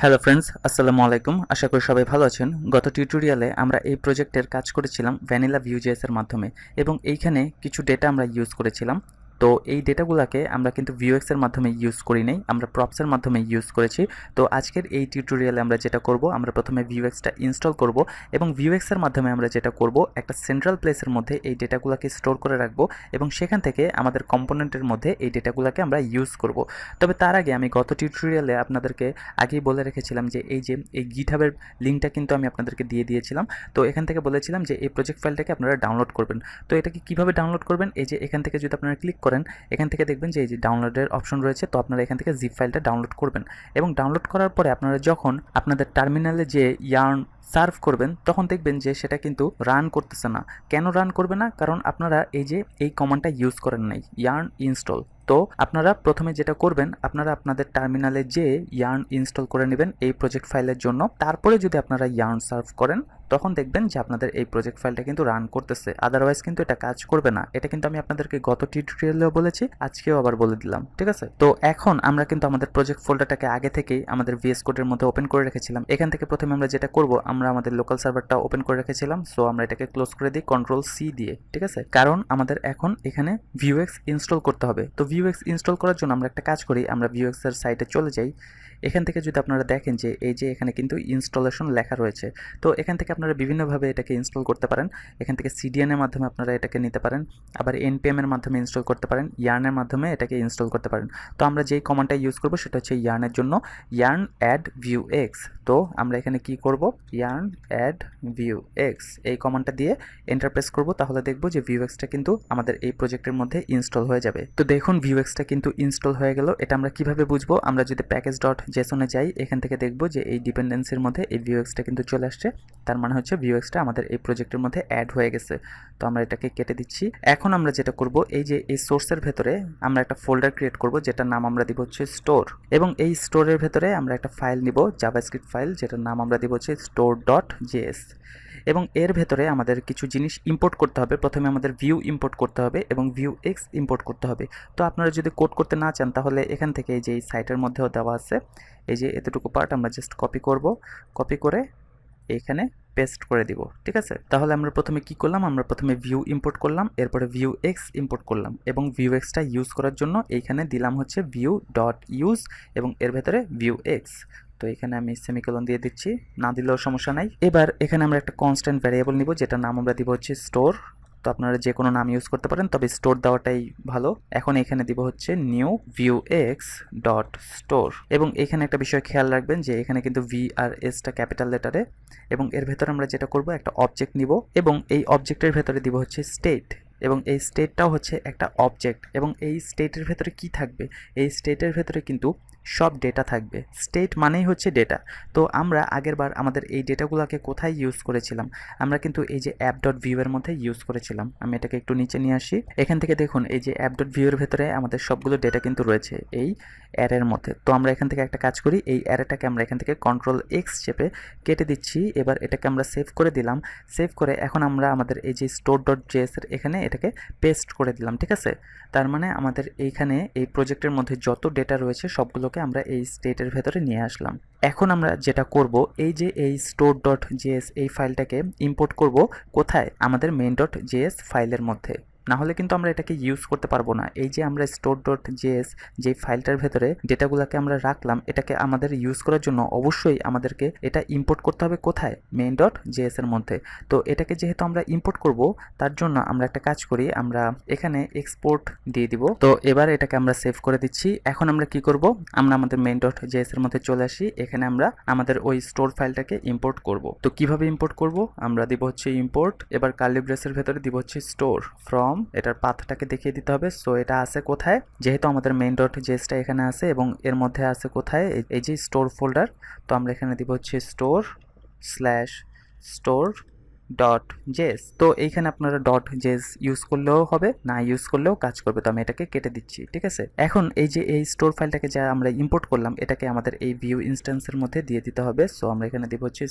Hello friends, আসসালামু আলাইকুম। আশা করি সবাই ভালো আছেন। গত টিউটোরিয়ালে আমরা এই প্রজেক্টের কাজ করেছিলাম ভ্যানিলা ভিউজেএস এর মাধ্যমে এবং এইখানে কিছু ডেটা আমরা ইউজ করেছিলাম। তো এই ডেটাগুলোকে আমরা কিন্তু ভিউএক্স এর মাধ্যমে ইউজ করি নাই, আমরা প্রপস এর মাধ্যমে ইউজ করেছি। তো আজকের এই টিউটোরিয়ালে আমরা যেটা করব, আমরা প্রথমে ভিউএক্সটা ইনস্টল করব এবং ভিউএক্স এর মাধ্যমে আমরা যেটা করব, একটা সেন্ট্রাল প্লেসের মধ্যে এই ডেটাগুলোকে স্টোর করে রাখবো এবং সেখান থেকে আমাদের কম্পোনেন্টের মধ্যে এই ডেটাগুলোকে আমরা ইউজ করব। তবে তার আগে আমি গত টিউটোরিয়ালে আপনাদেরকে আগেই বলে রেখেছিলাম যে এই গিটহাবের লিঙ্কটা কিন্তু আমি আপনাদেরকে দিয়ে দিয়েছিলাম। তো এখান থেকে বলেছিলাম যে এই প্রজেক্ট ফাইলটাকে আপনারা ডাউনলোড করবেন। তো এটাকে কিভাবে ডাউনলোড করবেন, এই যে এখান থেকে যদি আপনারা ক্লিক করেন, এখান থেকে দেখবেন যে এই যে ডাউনলোডের অপশন রয়েছে। তো আপনারা এখান থেকে জিপ ফাইলটা ডাউনলোড করবেন এবং ডাউনলোড করার পরে আপনারা যখন আপনাদের টার্মিনালে যে ইয়ার্ন সার্ভ করবেন তখন দেখবেন যে সেটা কিন্তু রান করতেছে না। কেন রান করবে না? কারণ আপনারা এই যে এই কমান্ডটা ইউজ করেন নাই, ইয়ার্ন ইনস্টল। তো আপনারা প্রথমে যেটা করবেন, আপনারা আপনাদের টার্মিনালে যে ইয়ার্ন ইনস্টল করে নেবেন এই প্রজেক্ট ফাইলের জন্য। তারপরে যদি আপনারা ইয়ার্ন সার্ভ করেন তখন দেখবেন যে আপনাদের এই প্রজেক্ট ফাইলটা কিন্তু রান করতেছে, আদারওয়াইজ কিন্তু এটা কাজ করবে না। এটা কিন্তু আমি আপনাদেরকে গত টিউটোরিয়ালেও বলেছি, আজকেও আবার বলে দিলাম, ঠিক আছে? তো এখন আমরা কিন্তু আমাদের প্রজেক্ট ফোল্ডারটাকে আগে থেকেই আমাদের ভিএস কোডের মধ্যে ওপেন করে রেখেছিলাম। এখান থেকে প্রথমে আমরা যেটা করব, আমরা আমাদের লোকাল সার্ভারটা ওপেন করে রেখেছিলাম। সো আমরা এটাকে ক্লোজ করে দিই Ctrl+C দিয়ে, ঠিক আছে? কারণ আমাদের এখন এখানে ভিউএক্স ইনস্টল করতে হবে। তো ভিউএক্স ইনস্টল করার জন্য আমরা একটা কাজ করি, আমরা ভিউএক্স এর সাইটে চলে যাই। এখান থেকে যদি আপনারা দেখেন যে এই যে এখানে কিন্তু ইনস্টলেশন লেখা রয়েছে। তো এখান থেকে আপনারা বিভিন্নভাবে এটাকে ইনস্টল করতে পারেন। এখান থেকে সিডিএন এর মাধ্যমে আপনারা এটাকে নিতে পারেন, আবার এনপিএম এর মাধ্যমে ইনস্টল করতে পারেন, ইয়ার্নের মাধ্যমে এটাকে ইনস্টল করতে পারেন। তো আমরা যেই কমান্ডটা ইউজ করব সেটা হচ্ছে ইয়ার্নের জন্য ইয়ার্ন অ্যাড ভিউএক্স। তো আমরা এখানে কি করব, ইয়ার্ন অ্যাড ভিউএক্স এই কমান্ডটা দিয়ে এন্টার প্রেস করব। তাহলে দেখব যে ভিউএক্সটা কিন্তু আমাদের এই প্রজেক্টের মধ্যে ইনস্টল হয়ে যাবে। তো দেখুন ভিউএক্সটা কিন্তু ইনস্টল হয়ে গেল। এটা আমরা কিভাবে বুঝবো, আমরা যদি প্যাকেজ ডট জেসনে যাই, এখান থেকে দেখব যে এই ডিপেন্ডেন্সির মধ্যে এই ভিউএক্সটা কিন্তু চলে আসছে। তার মানে হচ্ছে ভিউএক্সটা আমাদের এই প্রজেক্টের মধ্যে অ্যাড হয়ে গেছে। তো আমরা এটাকে কেটে দিচ্ছি। এখন আমরা যেটা করব, এই যে এই সোর্সের ভেতরে আমরা একটা ফোল্ডার ক্রিয়েট করব, যেটার নাম আমরা দিব হচ্ছে স্টোর। এবং এই স্টোরের ভেতরে আমরা একটা ফাইল নিব, জাভাস্ক্রিপ্ট ফাইল, যেটার নাম আমরা দিব হচ্ছে store.js। এবং এর ভেতরে আমাদের কিছু জিনিস ইম্পোর্ট করতে হবে। প্রথমে আমাদের ভিউ ইম্পোর্ট করতে হবে এবং ভিউএক্স ইম্পোর্ট করতে হবে। তো আপনারা যদি কোড করতে না চান তাহলে এখান থেকে এই যে এই সাইটের মধ্যেও দেওয়া আছে, এই যে এতটুকু পার্ট আমরা জাস্ট কপি করব, কপি করে এখানে পেস্ট করে দিব, ঠিক আছে? তাহলে আমরা প্রথমে কি করলাম, আমরা প্রথমে ভিউ ইম্পোর্ট করলাম, এরপরে ভিউএক্স ইম্পোর্ট করলাম এবং ভিউএক্সটা ইউজ করার জন্য এইখানে দিলাম হচ্ছে ভিউ ডট ইউজ এবং এর ভেতরে ভিউএক্স। তো এখানে আমি সেমিকোলন দিয়ে দিচ্ছি, না দিলেও সমস্যা নাই। এবার এখানে আমরা একটা কনস্ট্যান্ট ভ্যারিয়েবল নিব, যেটার নাম আমরা দিব হচ্ছে স্টোর। তো আপনারা যে কোনো নাম ইউজ করতে পারেন, তবে স্টোর দেওয়াটাই ভালো। এখন এখানে দিব হচ্ছে নিউ ভিউএক্স ডট স্টোর এবং এখানে একটা বিষয় খেয়াল রাখবেন যে এখানে কিন্তু ভি আর এসটা ক্যাপিটাল লেটারে। এবং এর ভেতরে আমরা যেটা করব, একটা অবজেক্ট নিব এবং এই অবজেক্টের ভেতরে দিব হচ্ছে স্টেট এবং এই স্টেটটাও হচ্ছে একটা অবজেক্ট। এবং এই স্টেটের ভেতরে কি থাকবে, এই স্টেটের ভেতরে কিন্তু সব ডেটা থাকবে। স্টেট মানেই হচ্ছে ডেটা। তো আমরা আগেরবার আমাদের এই ডেটাগুলোকে কোথায় ইউজ করেছিলাম, আমরা কিন্তু এই যে অ্যাপ ডট ভিউ এর মধ্যে ইউজ করেছিলাম। আমি এটাকে একটু নিচে নিয়ে আসি। এখান থেকে দেখুন এই যে অ্যাপ ডট ভিউ এর ভেতরে আমাদের সবগুলো ডেটা কিন্তু রয়েছে এই অ্যারের মধ্যে। তো আমরা এখান থেকে একটা কাজ করি, এই অ্যারেটাকে আমরা এখান থেকে Ctrl+X চেপে কেটে দিচ্ছি। এবার এটাকে আমরা সেভ করে দিলাম। সেভ করে এখন আমরা আমাদের এই যে store.js এর এখানে এটাকে পেস্ট করে দিলাম, ঠিক আছে? তার মানে আমাদের এইখানে এই প্রজেক্টের মধ্যে যত ডেটা রয়েছে সবগুলোকে আমরা এই স্টেটের ভেতরে নিয়ে আসলাম। এখন আমরা যেটা করব, এই যে এই store.js এই ফাইলটাকে ইম্পোর্ট করব কোথায়, আমাদের main.js ফাইলের মধ্যে। না হলে কিন্তু আমরা এটাকে ইউজ করতে পারবো না। এই যে আমরা store.js যে ফাইলটার ভেতরে ডেটাগুলোকে আমরা রাখলাম, এটাকে আমাদের ইউজ করার জন্য অবশ্যই আমাদেরকে এটা ইম্পোর্ট করতে হবে কোথায়, main.js এর মধ্যে। তো এটাকে যেহেতু আমরা ইম্পোর্ট করব, তার জন্য আমরা একটা কাজ করি, আমরা এখানে এক্সপোর্ট দিয়ে দিব। তো এবার এটাকে আমরা সেভ করে দিচ্ছি। এখন আমরা কি করব, আমরা আমাদের main.js এর মধ্যে চলে আসি। এখানে আমরা আমাদের ওই স্টোর ফাইলটাকে ইম্পোর্ট করব। তো কিভাবে ইম্পোর্ট করব, আমরা দিব হচ্ছে ইম্পোর্ট, এবার কার্লি ব্রেসের ভেতরে দিব হচ্ছে স্টোর ফ্রম, এটার পাথটাকে দেখিয়ে দিতে হবে। সো এটা আছে কোথায়, যেহেতু আমাদের main.jsটা এখানে আছে এবং এর মধ্যে আছে কোথায়, এই যে স্টোর ফোল্ডার। তো আমরা এখানে দিব হচ্ছে store slash store dot JS. তো এইখানে আপনারা ডট জেএস ইউজ করলেও হবে, না ইউজ করলেও কাজ করবে। তো আমি এটাকে কেটে দিচ্ছি, ঠিক আছে। এখন এই যে এই স্টোর ফাইলটাকে যা আমরা ইম্পোর্ট করলাম, এটাকে আমাদের এই ভিউ ইনস্ট্যান্সের মধ্যে দিয়ে দিতে হবে। সো আমরা এখানে দিব হচ্ছে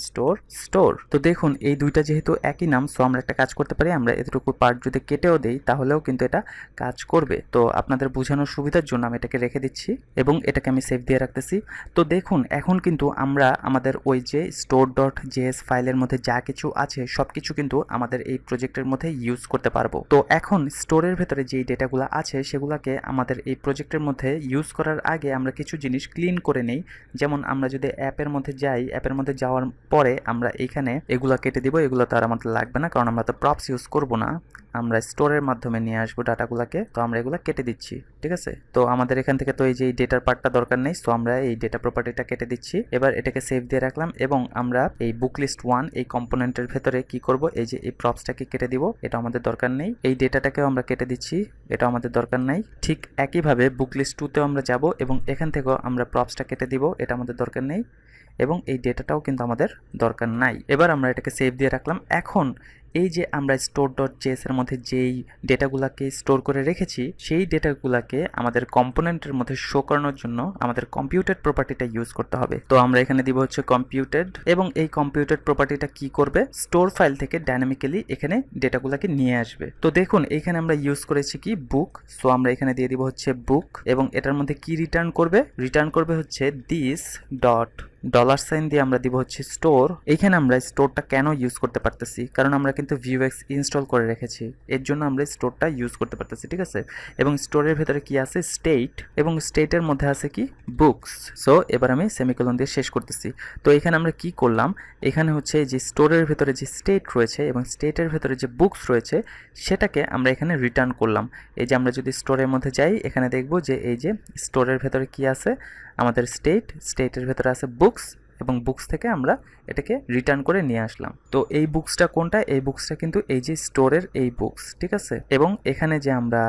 স্টোর। তো দেখুন এই দুইটা যেহেতু একই নাম, সো আমরা একটা কাজ করতে পারি, আমরা এতটুকু পার্ট যদি কেটেও দেই তাহলেও কিন্তু এটা কাজ করবে। তো আপনাদের বোঝানোর সুবিধার জন্য আমি এটাকে রেখে দিচ্ছি এবং এটাকে আমি সেভ দিয়ে রাখতেছি। তো দেখুন এখন কিন্তু আমরা আমাদের ওই যে স্টোর ডট জেএস ফাইলের মধ্যে যা কিছু আছে সব কিছু কিন্তু আমাদের এই প্রজেক্টের মধ্যে ইউজ করতে পারবো। তো এখন স্টোরের ভেতরে যেই ডেটাগুলো আছে সেগুলোকে আমাদের এই প্রজেক্টের মধ্যে ইউজ করার আগে আমরা কিছু জিনিস ক্লিন করে নেই। যেমন আমরা যদি অ্যাপের মধ্যে যাই, অ্যাপের মধ্যে যাওয়ার পরে আমরা এইখানে এগুলো কেটে দিব, এগুলো তো আর আমাদের লাগবে না কারণ আমরা তো প্রপস ইউজ করব না, আমরা স্টোরের মাধ্যমে নিয়ে আসবো ডাটাগুলোকে। তো আমরা এগুলো কেটে দিচ্ছি, ঠিক আছে। তো আমাদের এখান থেকে তো এই যে ডেটার পার্টটা দরকার নেই, সো আমরা এই ডেটা প্রপার্টিটা কেটে দিচ্ছি। এবার এটাকে সেভ দিয়ে রাখলাম এবং আমরা এই বুক লিস্ট 1 এই কম্পোনেন্টের ভেতরে কি করব, এই যে এই প্রপসটাকে কেটে দিব, এটা আমাদের দরকার নেই। এই ডেটাটাকেও আমরা কেটে দিচ্ছি, এটা আমাদের দরকার নাই। ঠিক একইভাবে বুক লিস্ট 2তেও আমরা যাব এবং এখান থেকেও আমরা প্রপসটা কেটে দিব, এটা আমাদের দরকার নেই এবং এই ডেটাটাও কিন্তু আমাদের দরকার নাই। এবার আমরা এটাকে সেভ দিয়ে রাখলাম। এখন এই যে আমরা স্টোর ডট জেএস এর মধ্যে যেই ডেটাগুলোকে স্টোর করে রেখেছি সেই ডেটাগুলোকে আমাদের কম্পোনেন্টের মধ্যে শো করানোর জন্য আমাদের কম্পিউটেড প্রপার্টিটা ইউজ করতে হবে। তো আমরা এখানে দিব হচ্ছে কম্পিউটেড এবং এই কম্পিউটেড প্রপার্টিটা কি করবে, স্টোর ফাইল থেকে ডাইনামিক্যালি এখানে ডেটাগুলোকে নিয়ে আসবে। তো দেখুন এখানে আমরা ইউজ করেছি কি বুক, সো আমরা এখানে দিয়ে দিব হচ্ছে বুক এবং এটার মধ্যে কি রিটার্ন করবে হচ্ছে দিস ডট ডলার সাইন দিয়ে আমরা দিব হচ্ছে স্টোর। এইখানে আমরা স্টোরটা কেন ইউজ করতে পারতেছি, কারণ আমরা কিন্তু VUEX ইনস্টল করে রেখেছি, এর জন্য আমরা স্টোরটা ইউজ করতে পারতেছি, ঠিক আছে। এবং স্টোরের ভেতরে কি আছে, স্টেট, এবং স্টেটের মধ্যে আছে কি বুকস। সো এবার আমি সেমিকোলন দিয়ে শেষ করতেছি। তো এখানে আমরা কি করলাম, এখানে হচ্ছে যে স্টোরের ভেতরে যে স্টেট রয়েছে এবং স্টেটের ভেতরে যে বুকস রয়েছে সেটাকে আমরা এখানে রিটার্ন করলাম। এই যে আমরা যদি স্টোরের মধ্যে যাই এখানে দেখব যে এই যে স্টোরের ভেতরে কি আছে, আমাদের স্টেটের ভেতরে আছে বুকস এবং বুকস থেকে আমরা এটাকে রিটার্ন করে নিয়ে আসলাম। তো এই বুকসটা কোনটা, এই বুকসটা কিন্তু এই যে স্টোরের এই বুকস, ঠিক আছে। এবং এখানে যে আমরা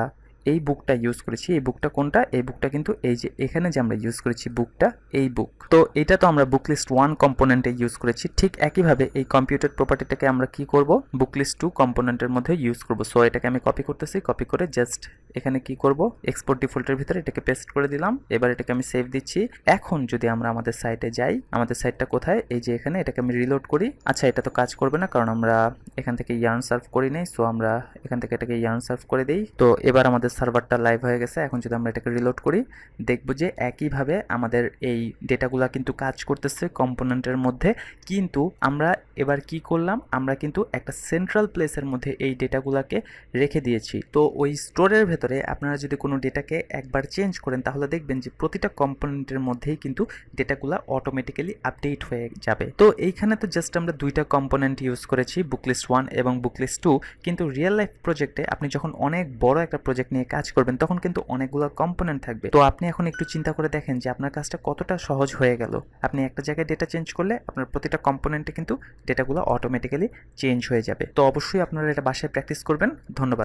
এই বুকটা ইউজ করেছি, এই বুকটা কোনটা, এই বুকটা কিন্তু এই যে এখানে যে আমরা ইউজ করেছি বুকটা, এই বুক। তো এটা তো আমরা বুক লিস্ট 1 কম্পোনেন্টে ইউজ করেছি। ঠিক একইভাবে এই কম্পিউটেড প্রপার্টিটাকে আমরা কি করব, বুক লিস্ট 2 কম্পোনেন্টের মধ্যে ইউজ করব। সো এটাকে আমি কপি করতেছি, কপি করে জাস্ট এখানে কি করব, এক্সপোর্ট ডিফল্টের ভিতরে এটাকে পেস্ট করে দিলাম। এবার এটাকে আমি সেভ দিচ্ছি। এখন যদি আমরা আমাদের সাইটে যাই, আমাদের সাইটটা কোথায়, এই যে এখানে, এটাকে আমি রিলোড করি। আচ্ছা এটা তো কাজ করবে না কারণ আমরা এখান থেকে ইয়ার্ন সার্ভ করি নাই, সো আমরা এখান থেকে এটাকে ইয়ার্ন সার্ভ করে দেই। তো এবার আমাদের সার্ভারটা লাইভ হয়ে গেছে। এখন যদি আমরা এটাকে রিলোড করি দেখব যে একইভাবে আমাদের এই ডেটাগুলো কিন্তু কাজ করতেছে কম্পোনেন্টের মধ্যে। কিন্তু আমরা এবার কি করলাম, আমরা কিন্তু একটা সেন্ট্রাল প্লেসের মধ্যে এই ডেটাগুলোকে রেখে দিয়েছি। তো ওই স্টোরের ভেতরে আপনারা যদি কোনো ডেটাকে একবার চেঞ্জ করেন তাহলে দেখবেন যে প্রতিটা কম্পোনেন্টের মধ্যেই কিন্তু ডেটাগুলো অটোমেটিক্যালি আপডেট হয়ে যাবে। তো এইখানে তো জাস্ট আমরা দুইটা কম্পোনেন্ট ইউজ করেছি, বুকলিস্ট 1 এবং বুকলিস্ট 2, কিন্তু রিয়েল লাইফ প্রজেক্টে আপনি যখন অনেক বড় একটা প্রজেক্ট নিয়ে কাজ করবেন তখন কিন্তু অনেকগুলো কম্পোনেন্ট থাকবে। তো আপনি এখন একটু চিন্তা করে দেখেন যে আপনার কাজটা কতটা সহজ হয়ে গেল। আপনি একটা জায়গায় ডেটা চেঞ্জ করলে আপনার প্রতিটা কম্পোনেন্টে কিন্তু ডেটাগুলো অটোমেটিক্যালি চেঞ্জ হয়ে যাবে। তো অবশ্যই আপনারা এটা বাসায় প্র্যাকটিস করবেন। ধন্যবাদ।